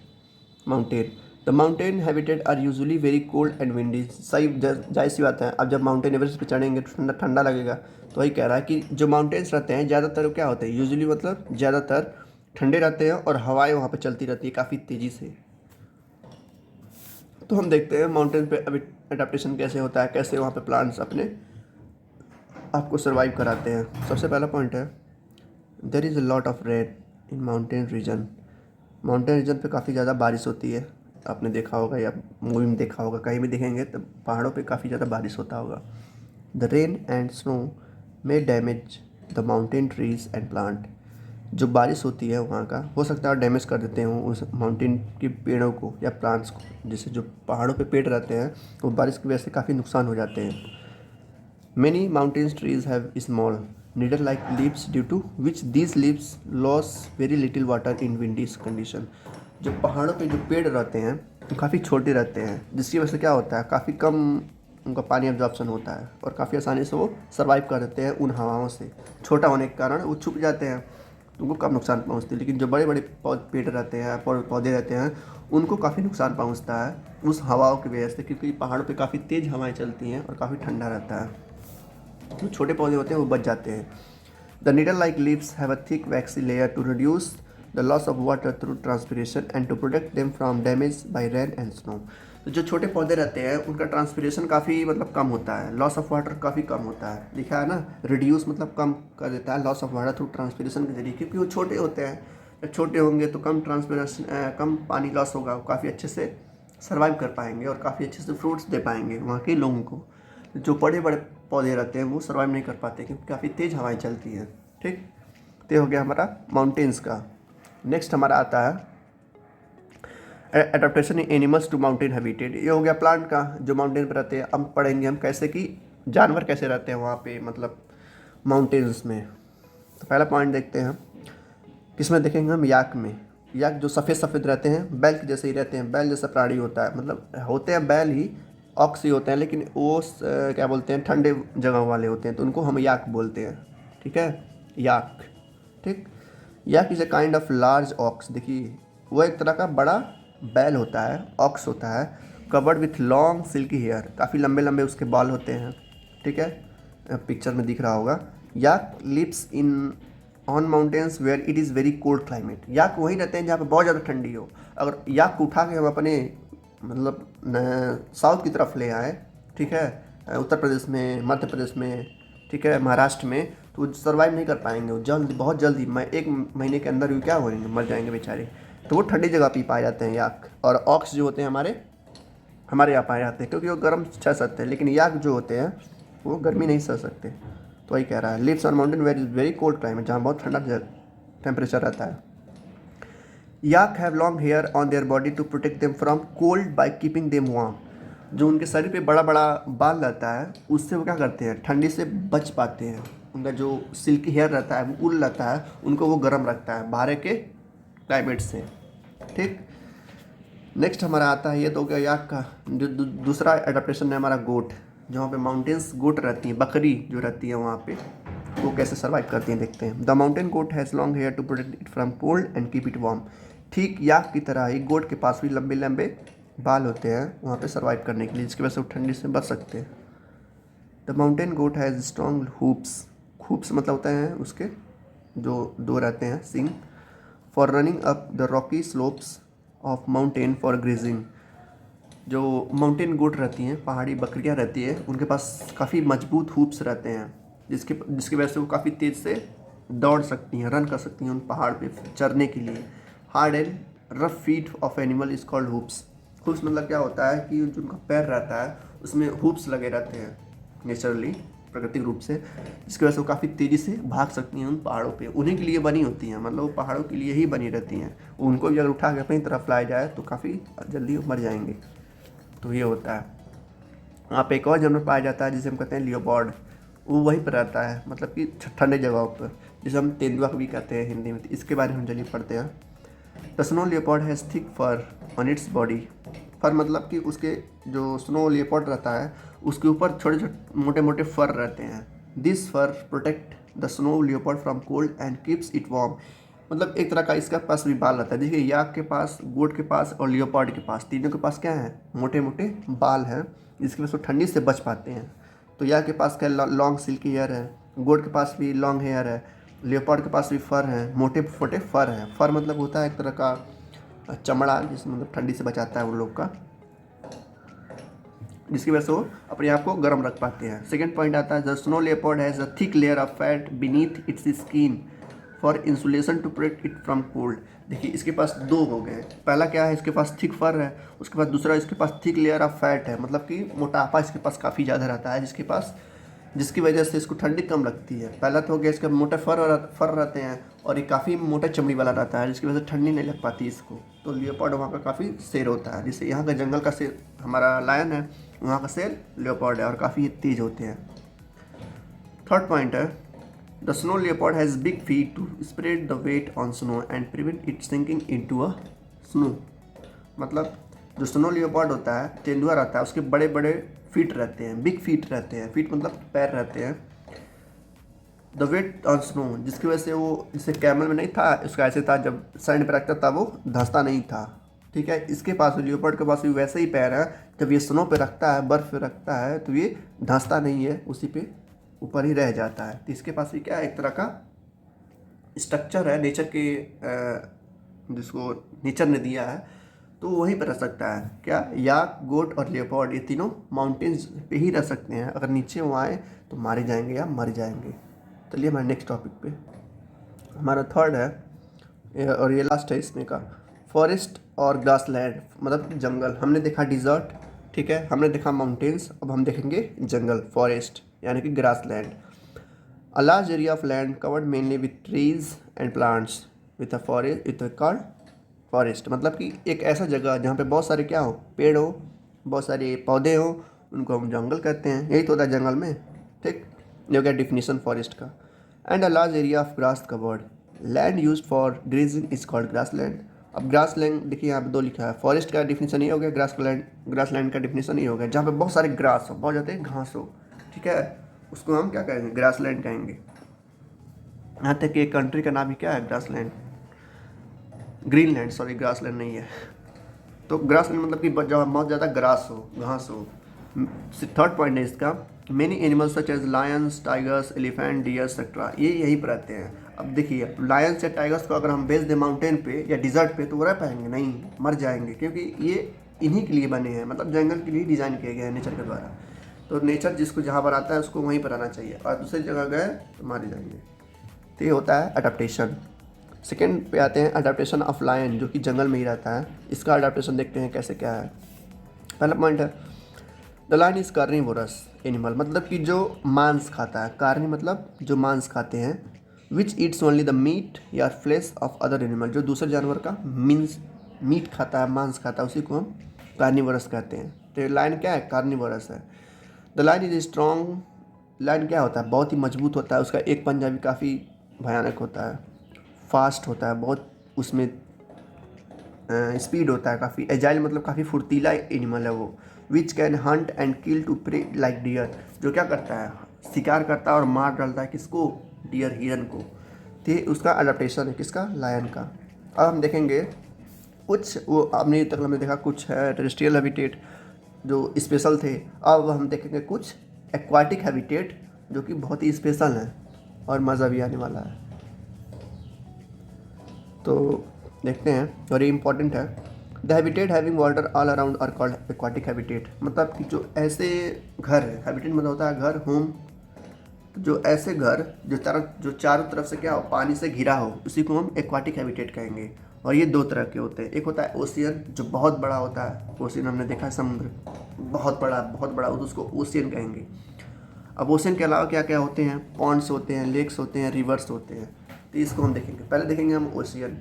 mountain. The mountain habitat are usually very cold and windy. सही, जाहिर सी बात है, अब जब माउंटेन एवरेस्ट पे चढ़ेंगे तो ठंडा ठंडा लगेगा। तो वही कह रहा है कि जो माउंटेन्स रहते हैं ज़्यादातर क्या होते हैं, यूजुअली मतलब ज़्यादातर ठंडे रहते हैं, और हवाएं वहाँ पे चलती रहती है काफ़ी तेज़ी से। तो हम देखते हैं माउंटेन पे अभी अडेप्टेशन कैसे होता है, कैसे वहाँ पे प्लांट्स अपने आपको सर्वाइव कराते हैं। सबसे पहला पॉइंट है, there is a lot of rain in mountain region. Mountain region पे काफ़ी ज़्यादा बारिश होती है, आपने देखा होगा या मूवी में देखा होगा, कहीं भी देखेंगे तो पहाड़ों पे काफ़ी ज़्यादा बारिश होता होगा। The rain and snow may damage the mountain trees and plant. जो बारिश होती है वहाँ का हो सकता है डैमेज कर देते हो उस माउंटेन के पेड़ों को या प्लांट्स को। जैसे जो पहाड़ों पे पेड़ रहते हैं वो बारिश की वजह से काफ़ी नुकसान हो जाते हैं। Many mountain trees have small needle-like leaves due to which these leaves lose very little water in windy condition। जो पहाड़ों पे जो पेड़ रहते हैं वो काफ़ी छोटे रहते हैं, जिसकी वजह से क्या होता है, काफ़ी कम उनका पानी एब्जॉर्प्शन होता है, और काफ़ी आसानी से वो सर्वाइव कर देते हैं उन हवाओं से। छोटा होने के कारण वो छुप जाते हैं, तो उनको कम नुकसान पहुँचती है। लेकिन जो बड़े बड़े पेड़ रहते हैं, पौधे रहते हैं, उनको काफ़ी नुकसान पहुँचता है उस हवाओं की वजह से, क्योंकि पहाड़ों पर काफ़ी तेज़ हवाएँ चलती हैं और काफ़ी ठंडा रहता है। जो छोटे पौधे होते हैं वो बच जाते हैं। The needle like leaves have a thick waxy layer to reduce the loss of water through transpiration and to protect them from damage by rain and snow. तो जो छोटे पौधे रहते हैं उनका ट्रांसपिरेशन काफ़ी मतलब कम होता है, लॉस ऑफ वाटर काफ़ी कम होता है। लिखा है ना, रिड्यूस मतलब कम कर देता है loss of water through transpiration के जरिए, क्योंकि वो छोटे होते हैं। जब छोटे होंगे तो कम ट्रांसपिरेशन, कम पानी लॉस होगा, काफ़ी अच्छे से सर्वाइव कर पाएंगे और काफ़ी अच्छे से फ्रूट्स दे पाएंगे वहाँ के लोगों को। जो बड़े बड़े पौधे रहते हैं वो सर्वाइव नहीं कर पाते, क्योंकि काफ़ी तेज़ हवाएं चलती हैं। ठीक, तो ये हो गया हमारा माउंटेन्स का। नेक्स्ट हमारा आता है adaptation in animals to mountain habitat. ये हो गया प्लांट का, जो माउंटेन पर रहते हैं। अब पढ़ेंगे हम कैसे कि जानवर कैसे रहते हैं वहाँ पे, मतलब माउंटेन्स में। तो पहला पॉइंट देखते हैं, किसमें देखेंगे हम, याक में। याक जो सफ़ेद सफ़ेद रहते हैं, बैल के जैसे ही रहते हैं, बैल जैसा प्राणी होता है, मतलब होते हैं बैल ही, ऑक्स ही होते हैं, लेकिन वो क्या बोलते हैं, ठंडे जगह वाले होते हैं, तो उनको हम याक बोलते हैं। ठीक है, याक। ठीक, yak is a kind of large ox. देखिए, वो एक तरह का बड़ा बैल होता है, ऑक्स होता है, covered with long silky hair, काफ़ी लंबे लंबे उसके बाल होते हैं, ठीक है, पिक्चर में दिख रहा होगा। Yak lives in on mountains where it is very cold climate, yak वहीं रहते हैं जहाँ पे बहुत ज़्यादा ठंडी हो। अगर याक को उठा के हम अपने मतलब साउथ की तरफ ले आए, ठीक है, उत्तर प्रदेश में, मध्य प्रदेश में, ठीक है, महाराष्ट्र में, तो सर्वाइव नहीं कर पाएंगे वो, जल्द बहुत जल्दी 1 महीने के अंदर भी क्या होंगे, मर जाएंगे बेचारे। तो वो ठंडी जगह पे पाए जाते हैं याक। और ऑक्स जो होते हैं हमारे यहाँ पाए जाते हैं क्योंकि वो गर्म सह सकते हैं, लेकिन याक जो होते हैं वो गर्मी नहीं सह सकते। तो वही कह रहा है, lives on mountain where is very cold climate, जहाँ बहुत ठंडा टेम्परेचर रहता है। Yak have long hair on their body to protect them from cold by keeping them warm, जो उनके शरीर पे बड़ा बड़ा बाल रहता है उससे वो क्या करते हैं, ठंडी से बच पाते हैं। उनका जो सिल्की हेयर रहता है, वो ऊल रहता है, उनको वो गर्म रखता है बाहर के क्लाइमेट से, ठीक। नेक्स्ट हमारा आता है, ये तो हो गया याक का। दूसरा एडाप्टेशन है हमारा गोट, जहाँ पे माउंटेन्स गोट रहती हैं, बकरी जो रहती है वहाँ पे, वो कैसे सर्वाइव करती हैं देखते हैं। The mountain goat has long hair to protect it from cold and keep it warm, ठीक याक की तरह ही गोट के पास भी लंबे लंबे बाल होते हैं वहाँ पे सर्वाइव करने के लिए, जिसकी वजह से वो ठंडी से बच सकते हैं। The mountain goat has strong hoofs, hoofs मतलब होता है उसके जो दो रहते हैं सिंग, for running up the rocky slopes of mountain for grazing. जो माउंटेन गोट रहती हैं, पहाड़ी बकरियां रहती हैं, उनके पास काफ़ी मजबूत हुप्स रहते हैं, जिसकी वजह से वो काफ़ी तेज़ से दौड़ सकती हैं, रन कर सकती हैं उन पहाड़ पे चरने के लिए। Hard and rough feet of animal is called hoops. Hoofs मतलब क्या होता है कि जो उनका पैर रहता है उसमें हुप्स लगे रहते हैं नेचुरली, प्राकृतिक रूप से, जिसकी वजह से वो काफ़ी तेज़ी से भाग सकती हैं उन पहाड़ों पे, उन्हीं के लिए बनी होती हैं, मतलब वो पहाड़ों के लिए ही बनी रहती हैं। उनको भी अगर उठा के अपनी तरफ लाया जाए तो काफ़ी जल्दी मर जाएंगे। तो ये होता है। वहाँ पे एक और जानवर पाया जाता है जिसे हम कहते हैं लियोपार्ड, वो वहीं पर रहता है, मतलब कि ठंडे जगहों पर, जिसे हम तेंदुआ भी कहते हैं हिंदी में। इसके बारे में हम चलिए पढ़ते हैं। The snow leopard has thick fur on its body, fur मतलब कि उसके जो स्नो लियोपार्ड रहता है उसके ऊपर छोटे छोटे मोटे मोटे फर रहते हैं। This for protect the snow leopard from cold and keeps it warm, मतलब एक तरह का इसका पास भी बाल रहता है। देखिए याक के पास, गोट के पास और लियोपार्ड के पास, तीनों के पास क्या है, मोटे मोटे बाल हैं, जिसकी वजह से ठंडी से बच पाते हैं। तो याक के पास क्या लॉन्ग सिल्की हेयर है, गोट के पास भी लॉन्ग हेयर है, लियोपार्ड के पास भी फर है, मोटे मोटे फर हैं। फर मतलब होता है एक तरह का चमड़ा, जिसमें मतलब ठंडी से बचाता है उन लोग का, जिसकी वजह से वो अपने आप को गर्म रख पाते हैं। सेकेंड पॉइंट आता है, the snow leopard has a thick layer of fat beneath its skin for insulation to protect it from cold. देखिए इसके पास दो हो गए, पहला क्या है, इसके पास थिक फर है, उसके बाद दूसरा इसके पास थिक लेयर ऑफ फैट है, मतलब कि मोटापा इसके पास काफ़ी ज़्यादा रहता है जिसकी वजह से इसको ठंडी कम लगती है। पहला तो हो गया, इसके मोटे फर रहते हैं और ये काफ़ी मोटा चमड़ी वाला रहता है, जिसकी वजह से ठंडी नहीं लग पाती इसको। तो लियोपार्ड वहाँ का काफ़ी शेर होता है, जैसे यहाँ का जंगल का शेर हमारा लायन है, वहाँ का शेर लियोपार्ड है और काफ़ी तेज होते हैं। थर्ड पॉइंट है, the snow leopard has big feet to spread the weight on snow and prevent it sinking into a snow. मतलब जो स्नो लियोपार्ड होता है, तेंदुआ रहता है, उसके बड़े बड़े फीट रहते हैं, बिग फीट रहते हैं, फीट मतलब पैर रहते हैं। द वेट ऑन स्नो, जिसकी वजह से वो, जैसे कैमल में नहीं था, उसका ऐसे था, जब सैंड पे रखता था वो धंसता नहीं था, ठीक है। इसके पास, लियोपार्ड के पास भी वैसे ही पैर है, जब ये स्नो पे रखता है, बर्फ़ पे रखता है, तो ये धंसता नहीं है, उसी पे ऊपर ही रह जाता है। तो इसके पास भी क्या है, एक तरह का स्ट्रक्चर है नेचर के, जिसको नेचर ने दिया है, तो वहीं पर रह सकता है। क्या, याक, गोट और लेपर्ड ये तीनों माउंटेन्स पे ही रह सकते हैं, अगर नीचे वो आए तो मारे जाएंगे या मर जाएंगे। चलिए हमारे नेक्स्ट टॉपिक पे, हमारा थर्ड है और ये लास्ट है इसमें का, फॉरेस्ट और ग्रासलैंड, मतलब जंगल। हमने देखा डिज़र्ट, ठीक है, हमने देखा माउंटेन्स, अब हम देखेंगे जंगल, फॉरेस्ट यानी कि grassland. A large area of land covered mainly with trees and plants with a forest with called forest, मतलब कि एक ऐसा जगह जहाँ पे बहुत सारे क्या हो, पेड़ हो, बहुत सारे पौधे हो, उनको हम जंगल कहते हैं। यही तो होता है जंगल में, ठीक। ये हो गया डिफिनीशन फॉरेस्ट का। And a large area of grass covered land used for grazing is called grass land. अब ग्रास लैंड देखिए यहाँ पे दो लिखा है, फॉरेस्ट का डिफिनीशन ये हो गया, ग्रास लैंड का डिफिनीशन ये हो गया, जहाँ पे बहुत सारे ग्रास हो, बहुत ज़्यादा घास हो, ठीक है, उसको हम क्या कहेंगे, ग्रास लैंड कहेंगे। यहाँ तक कि एक कंट्री का नाम ही क्या है, ग्रासलैंड, ग्रीनलैंड, सॉरी ग्रासलैंड नहीं है। तो ग्रास मतलब कि बहुत ज़्यादा ग्रास हो, घास हो। थर्ड पॉइंट है इसका, many animals such as lions, tigers, elephant, deer etcetera, ये यहीं पर रहते हैं। अब देखिए लायंस या टाइगर्स को अगर हम भेज दें माउंटेन पे या डिजर्ट पे तो वो रह पाएंगे नहीं, मर जाएंगे, क्योंकि ये इन्हीं के लिए बने हैं, मतलब जंगल के लिए डिज़ाइन किए गए हैं नेचर के द्वारा। तो नेचर जिसको जहाँ पर आता है उसको वहीं पर आना चाहिए, और दूसरी जगह गए तो मारे जाएंगे। तो ये होता है अडेप्टेशन। सेकेंड पे आते हैं अडेप्टेशन ऑफ लायन, जो कि जंगल में ही रहता है। इसका अडेप्टेशन देखते हैं कैसे क्या है। पहला पॉइंट है the lion is carnivorous animal, मतलब कि जो मांस खाता है। कार्नि मतलब जो मांस खाते हैं। विच ईट्स ओनली द मीट या फ्लेश ऑफ अदर एनिमल, जो दूसरे जानवर का मीट खाता है, मांस खाता है, उसी को हम कार्निवोरस कहते हैं। तो लायन क्या है? कार्निवोरस है। The lion is strong, lion क्या होता है? बहुत ही मजबूत होता है, उसका एक पंजा भी काफ़ी भयानक होता है, फास्ट होता है बहुत, उसमें स्पीड होता है काफ़ी, एजाइल मतलब काफ़ी फुर्तीला एनिमल है वो। Which can hunt and kill to prey like deer, जो क्या करता है? शिकार करता है और मार डालता है किसको? डियर, हिरन को। तो ये उसका अडेप्टेशन है, किसका? लायन का। अब हम देखेंगे कुछ, वो आपने तक हमने देखा कुछ है टेरेस्ट्रियल हैबिटेट जो स्पेशल थे। अब हम देखेंगे कुछ एक्वाटिक हैबिटेट जो कि बहुत ही स्पेशल हैं और मज़ा भी आने वाला है। तो देखते हैं, और ये इंपॉर्टेंट है। The habitat having water all around are called aquatic habitat, मतलब कि जो ऐसे घर है, हैबिटेट मतलब होता है घर, होम, जो ऐसे घर जो चारों तरफ से क्या हो? पानी से घिरा हो, उसी को हम एक्वाटिक हैबिटेट कहेंगे। और ये दो तरह के होते हैं, एक होता है ओशियन जो बहुत बड़ा होता है, ओशियन हमने देखा है समुद्र, बहुत बड़ा हो तो उसको ओशियन कहेंगे। अब ओशियन के अलावा क्या क्या होते हैं? पॉन्ड्स होते हैं, लेक्स होते हैं, रिवर्स होते हैं। तो इसको हम देखेंगे, पहले देखेंगे हम ओशियन।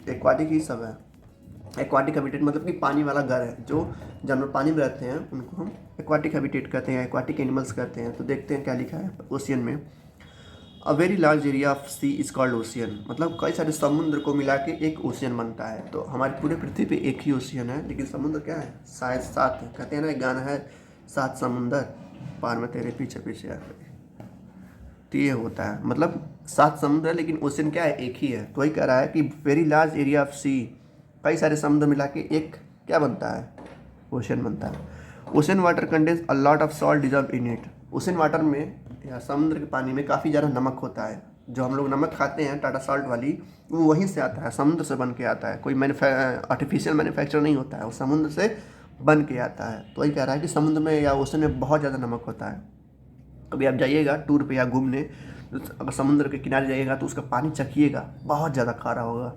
एक्वाटिक ही सब है। एक्वाटिक हैबिटेट मतलब कि पानी वाला घर है, जो जानवर पानी में रहते हैं उनको हम एक्वाटिक हैबिटेट कहते हैं, एक्वाटिक एनिमल्स कहते हैं। तो देखते हैं क्या लिखा है ओशियन में। A very large area of sea is called ocean, मतलब कई सारे समुद्र को मिला के एक ओशियन बनता है। तो हमारी पूरे पृथ्वी पे एक ही ओशियन है, लेकिन समुद्र क्या है? शायद 7 है। कहते हैं ना एक गाना है, 7 समुंदर पार में तेरे पीछे पीछे आकर। तो ये होता है, मतलब 7 समुद्र है लेकिन ओशियन क्या है? एक ही है। तो वही कह रहा है कि वेरी लार्ज एरिया ऑफ सी, कई सारे समुद्र मिला के एक क्या बनता है? ओशन बनता है। Ocean water contains a lot of salt dissolve in it, ocean water में या समुद्र के पानी में काफ़ी ज़्यादा नमक होता है। जो हम लोग नमक खाते हैं टाटा सॉल्ट वाली, वो वहीं से आता है, समुद्र से बन के आता है, कोई आर्टिफिशियल मैन्युफैक्चर नहीं होता है, वो समुद्र से बन के आता है। तो वही कह रहा है कि समुद्र में या ओशन में बहुत ज़्यादा नमक होता है। कभी आप जाइएगा टूर पे या घूमने, तो अगर समुद्र के किनारे जाइएगा तो उसका पानी चखिएगा, बहुत ज़्यादा खारा होगा।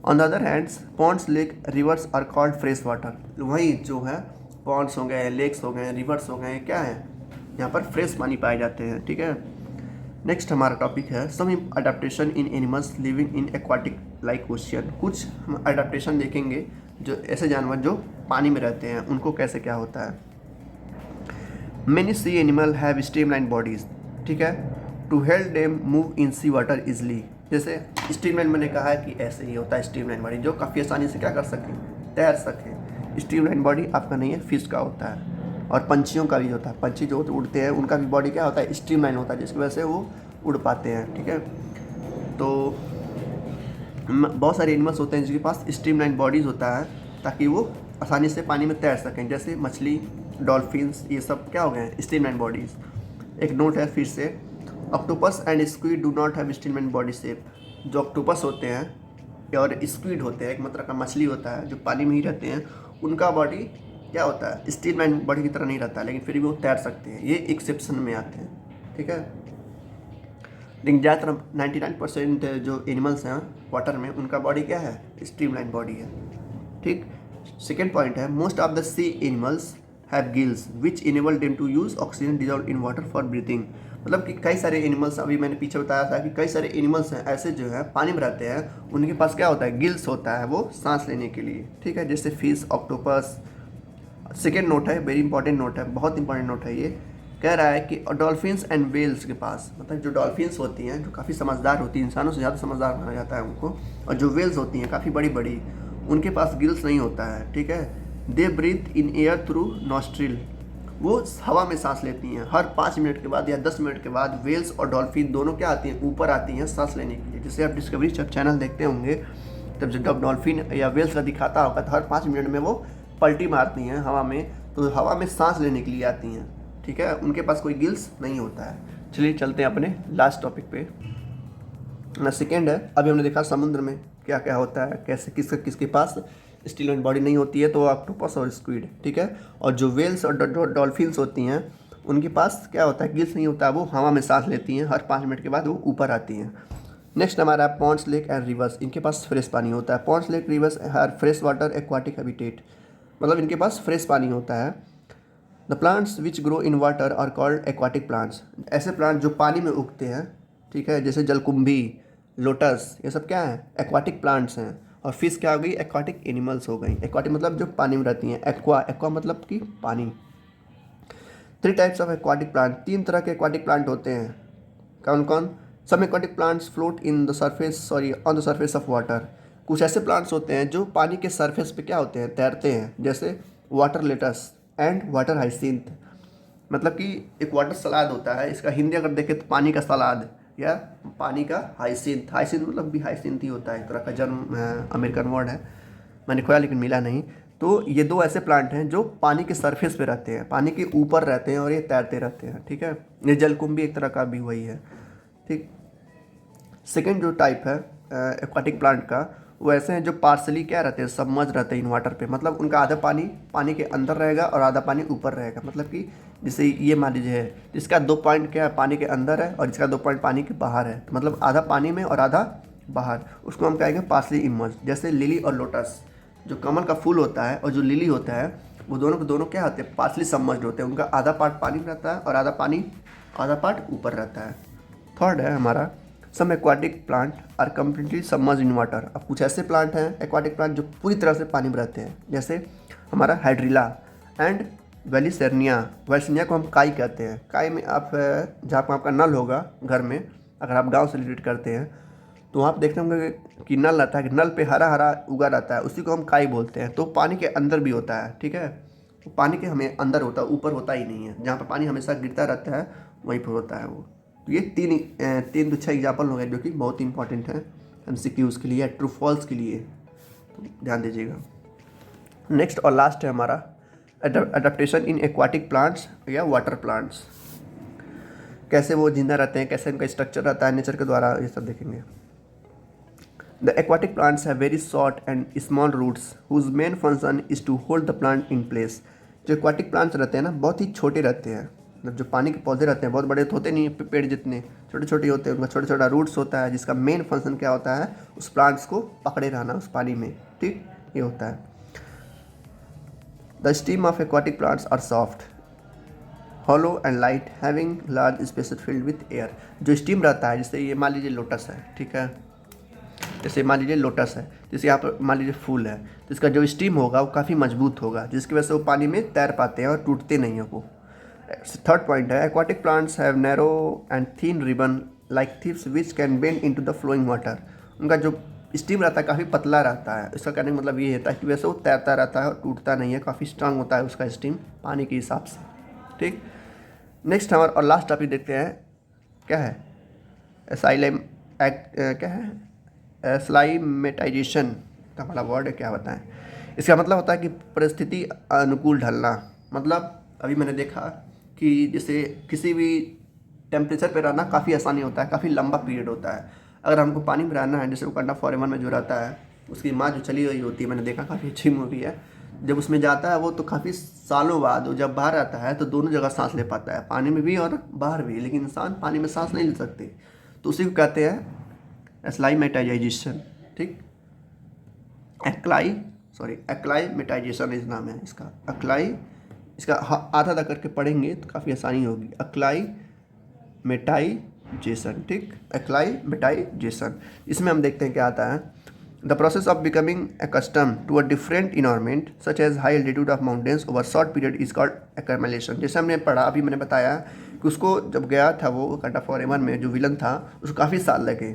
On the other hands ponds, lake, rivers are called fresh water, वही जो है पॉन्ड्स हो गए, लेक्स हो गए, रिवर्स हो गए, क्या है? यहाँ पर फ्रेश पानी पाए जाते हैं। ठीक है, नेक्स्ट हमारा टॉपिक है some adaptation in animals living in aquatic like ocean. कुछ हम अडेप्टेशन देखेंगे जो ऐसे जानवर जो पानी में रहते हैं उनको कैसे क्या होता है। Many sea animal have streamline bodies, ठीक है, to help them move in sea water easily. जैसे स्ट्रीमलाइन मैंने कहा है कि ऐसे ही होता है स्ट्रीमलाइन बॉडी, जो काफ़ी आसानी से क्या कर सकें? तैर सकें। स्ट्रीमलाइन बॉडी आपका नहीं है, फिश का होता है। और पंछियों का भी होता है, पंछी जो उड़ते हैं उनका भी बॉडी क्या होता है? स्ट्रीमलाइन होता है, जिसकी वजह से वो उड़ पाते हैं। ठीक है, तो बहुत सारे एनिमल्स होते हैं जिनके पास स्ट्रीमलाइन बॉडीज़ होता है ताकि वो आसानी से पानी में तैर सकें, जैसे मछली, डॉल्फिन्स, ये सब क्या हो गए हैं? Streamline bodies. एक नोट है फिर से, octopus and squid do not have streamline body shape. जो ऑक्टोपस होते हैं और स्क्विड होते हैं, एक मतलब का मछली होता है जो पानी में ही रहते हैं, उनका बॉडी क्या होता है? स्ट्रीमलाइन बॉडी की तरह नहीं रहता है, लेकिन फिर भी वो तैर सकते हैं, ये एक्सेप्शन में आते हैं। ठीक है, लेकिन ज़्यादातर 99% जो एनिमल्स हैं वाटर में, उनका बॉडी क्या है? स्ट्रीमलाइन बॉडी है। ठीक, सेकेंड पॉइंट है most of the sea animals have gills which enable them to use oxygen dissolve in water for breathing. मतलब कि कई सारे एनिमल्स, अभी मैंने पीछे बताया था कि कई सारे एनिमल्स हैं ऐसे जो है पानी में रहते हैं, उनके पास क्या होता है? गिल्स होता है, वो सांस लेने के लिए। ठीक है, जैसे फिश, ऑक्टोपस। सेकेंड नोट है, वेरी इंपॉर्टेंट नोट है, बहुत इंपॉर्टेंट नोट है ये। कह रहा है कि डॉल्फिन्स एंड वेल्स के पास, मतलब जो डॉल्फिन्स होती हैं जो काफ़ी समझदार होती हैं, इंसानों से ज़्यादा समझदार माना जाता है उनको, और जो वेल्स होती हैं काफ़ी बड़ी बड़ी, उनके पास गिल्स नहीं होता है। ठीक है, they breathe in air through nostril, वो हवा में सांस लेती हैं। हर 5 मिनट के बाद या 10 मिनट के बाद वेल्स और डॉल्फिन दोनों क्या आती हैं? ऊपर आती हैं सांस लेने के लिए। जैसे आप डिस्कवरी चैनल देखते होंगे तब जब डॉल्फिन या वेल्स का दिखाता होगा तो हर 5 मिनट में वो पलटी मारती हैं हवा में, तो हवा में सांस लेने के लिए आती हैं, ठीक है। उनके पास कोई गिल्स नहीं होता है। चलिए चलते हैं अपने लास्ट टॉपिक पे। ना सेकेंड है, अभी हमने देखा समुद्र में क्या क्या होता है, कैसे किसके पास स्टील बॉडी नहीं होती है, तो ऑक्टोपस और स्क्विड, ठीक है। और जो वेल्स और डॉल्फिन्स होती हैं उनके पास क्या होता है, गिल्स नहीं होता, वो हवा में सांस लेती हैं, हर 5 मिनट के बाद वो ऊपर आती हैं। नेक्स्ट हमारा है पॉन्ड्स, लेक एंड रिवर्स। इनके पास फ्रेश पानी होता है। Ponds, lake, rivers are fresh water aquatic habitat, मतलब इनके पास फ्रेश पानी होता है। The plants which grow in water are called aquatic plants. ऐसे प्लांट जो पानी में उगते हैं, ठीक है, जैसे जलकुंभी, लोटस, ये सब क्या है, एक्वाटिक प्लांट्स हैं। और फिश क्या हो गई, एक्वाटिक एनिमल्स हो गई। एक्वाटिक मतलब जो पानी में रहती हैं, एक्वा मतलब कि पानी। 3 टाइप्स ऑफ एक्वाटिक प्लांट, 3 तरह के एक्वाटिक प्लांट होते हैं। कौन कौन? Some aquatic plants float in the surface on the surface of water. कुछ ऐसे प्लांट्स होते हैं जो पानी के सरफेस पे क्या होते हैं, तैरते हैं, जैसे water lettuce and water hyacinth. मतलब कि एक वाटर सलाद होता है, इसका हिंदी अगर देखें तो पानी का सलाद या पानी का हाइसिंथ। हाइसिंथ मतलब भी हाइसिंथ ही होता है, एक तरह का जर्म अमेरिकन वर्ड है, मैंने खोया लेकिन मिला नहीं। तो ये 2 ऐसे प्लांट हैं जो पानी के सरफेस पे रहते हैं, पानी के ऊपर रहते हैं और ये तैरते रहते हैं, ठीक है। ये जलकुंभी एक तरह का भी वही है, ठीक। सेकेंड जो टाइप है एक्वाटिक प्लांट का, वो ऐसे हैं जो पार्सली क्या रहते हैं, सबमर्ज रहते हैं इन वाटर पे। मतलब उनका आधा पानी के अंदर रहेगा और आधा पानी ऊपर रहेगा। मतलब कि जैसे ये मान लीजिए है, जिसका 2 पॉइंट क्या है, पानी के अंदर है और जिसका 2 पॉइंट पानी के बाहर है, तो मतलब आधा पानी में और आधा बाहर, उसको हम कहेंगे पार्सली इमर्ज। जैसे लिली और लोटस, जो कमल का फूल होता है और जो लिली होता है, वो दोनों के दोनों क्या होते हैं, पार्सली सबमर्ज्ड होते हैं। उनका आधा पार्ट पानी में रहता है और आधा पार्ट ऊपर रहता है। थर्ड है हमारा some aquatic plant are completely submerged in water. अब कुछ ऐसे प्लांट हैं एक्वाटिक प्लांट जो पूरी तरह से पानी में रहते हैं, जैसे हमारा हाइड्रिला एंड वेलिसेरनिया। वेलिसेरनिया को हम काई कहते हैं। काई में आप जहाँ पर आपका नल होगा घर में, अगर आप गांव से रिलेट करते हैं तो वहाँ आप देखते होंगे कि नल रहता है, कि नल पे हरा हरा उगा रहता है, उसी को हम काई बोलते हैं। तो पानी के अंदर भी होता है, ठीक है। तो पानी के हमें अंदर होता है, ऊपर होता ही नहीं है। जहाँ पर पानी हमेशा गिरता रहता है वहीं पर होता है वो। तो ये 3 तो 6 एग्जाम्पल हो गए जो कि बहुत इंपॉर्टेंट है MCQs के लिए, ट्रू फॉल्स के लिए, तो ध्यान दीजिएगा। नेक्स्ट और लास्ट है हमारा अडेप्टेशन इन एक्वाटिक प्लांट्स या वाटर प्लांट्स। कैसे वो जिंदा रहते हैं, कैसे इनका स्ट्रक्चर रहता है नेचर के द्वारा, ये सब देखेंगे। The aquatic plants have very short and small roots whose main function is to hold the plant in place. जो एक्वाटिक प्लांट्स रहते हैं ना, बहुत ही छोटे रहते हैं। मतलब जो पानी के पौधे रहते हैं बहुत बड़े तो होते नहीं है, पेड़ जितने छोटे छोटे होते हैं। उनका छोटा छोटा रूट्स होता है, जिसका मेन फंक्शन क्या होता है, उस प्लांट्स को पकड़े रहना उस पानी में, ठीक, ये होता है। The steam of aquatic plants are soft, hollow and light, having large spaces filled with air. जो स्टीम रहता है, जैसे ये मान लीजिए लोटस है, ठीक है, जैसे मान लीजिए लोटस है, जैसे यहाँ पर मान लीजिए फूल है, तो इसका जो स्टीम होगा वो काफ़ी मजबूत होगा, जिसकी वजह से वो पानी में तैर पाते हैं और टूटते नहीं हैं वो। थर्ड पॉइंट है aquatic plants have narrow and thin ribbon like thief's which can bend into the flowing water. उनका जो स्टीम रहता है काफ़ी पतला रहता है। इसका कहने का मतलब ये होता है कि वैसे वो तैरता रहता है और टूटता नहीं है, काफ़ी स्ट्रांग होता है उसका स्टीम पानी के हिसाब से, ठीक। नेक्स्ट हमारा और लास्ट टॉपिक देखते हैं, क्या है एसाइलम क्या है एस्लाइमेटाइजेशन का बड़ा वर्ड है, क्या बताएं। इसका मतलब होता है कि परिस्थिति अनुकूल ढलना। मतलब अभी मैंने देखा कि जैसे किसी भी टेम्परेचर पे रहना काफ़ी आसानी होता है, काफ़ी लंबा पीरियड होता है। अगर हमको पानी में रहना है, जैसे वकांडा फॉरेवर में जो रहता है, उसकी माँ जो चली गई होती है, मैंने देखा काफ़ी अच्छी मूवी है, जब उसमें जाता है वो तो काफ़ी सालों बाद वो जब बाहर आता है तो दोनों जगह सांस ले पाता है, पानी में भी और बाहर भी। लेकिन इंसान पानी में सांस नहीं ले सकते, तो उसी को कहते हैं एस्लाइमेटाइजेशन, ठीक। एक्लाइमेटाइजेशन इस नाम है इसका। इसका आधा आधा करके पढ़ेंगे तो काफ़ी आसानी होगी। एक्लाइमेटाइजेशन, ठीक, एक्लाइमेटाइजेशन। इसमें हम देखते हैं क्या आता है। The process of becoming accustom to a different environment such as high altitude of mountains over short period is called acclimation. जैसे हमने पढ़ा, अभी मैंने बताया कि उसको जब गया था वो वकांडा फॉरेवर में जो विलन था, उसको काफ़ी साल लगे,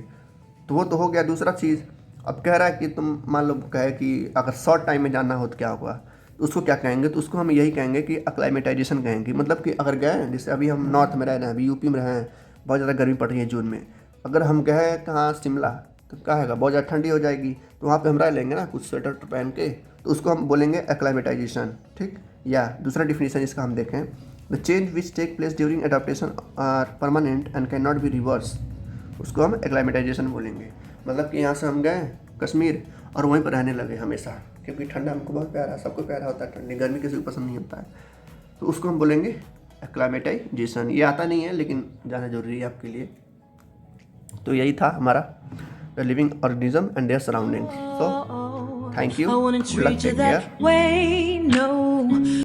तो वो तो हो गया। दूसरा चीज़ अब कह रहा है कि तुम मान लो कहे कि अगर शॉर्ट टाइम में जाना हो तो क्या होगा, तो उसको क्या कहेंगे, तो उसको हम यही कहेंगे कि एक्लाइमेटाइजेशन कहेंगे। मतलब कि अगर गए, जैसे अभी हम नॉर्थ में रह रहे हैं, अभी यूपी में रहे हैं, बहुत ज़्यादा गर्मी पड़ रही है जून में, अगर हम गए कहाँ शिमला, तो क्या होगा, बहुत ज़्यादा ठंडी हो जाएगी, तो वहाँ पे हम रह लेंगे ना कुछ स्वेटर पहन के, तो उसको हम बोलेंगे एक्लाइमेटाइजेशन, ठीक। या दूसरा डिफिनीशन इसका हम देखें, the change which take place during adaptation are permanent and can not be reverse, उसको हम एक्लाइमेटाइजेशन बोलेंगे। मतलब कि यहाँ से हम गए कश्मीर और वहीं पर रहने लगे हमेशा, क्योंकि ठंडा हमको बहुत प्यारा, सबको प्यारा होता है ठंडी, गर्मी किसी को पसंद नहीं होता है, तो उसको हम बोलेंगे एक्लाइमेटाइजेशन। ये आता नहीं है लेकिन जाना जरूरी है आपके लिए। तो यही था हमारा the living organism and their surrounding. So thank you, good luck, take care.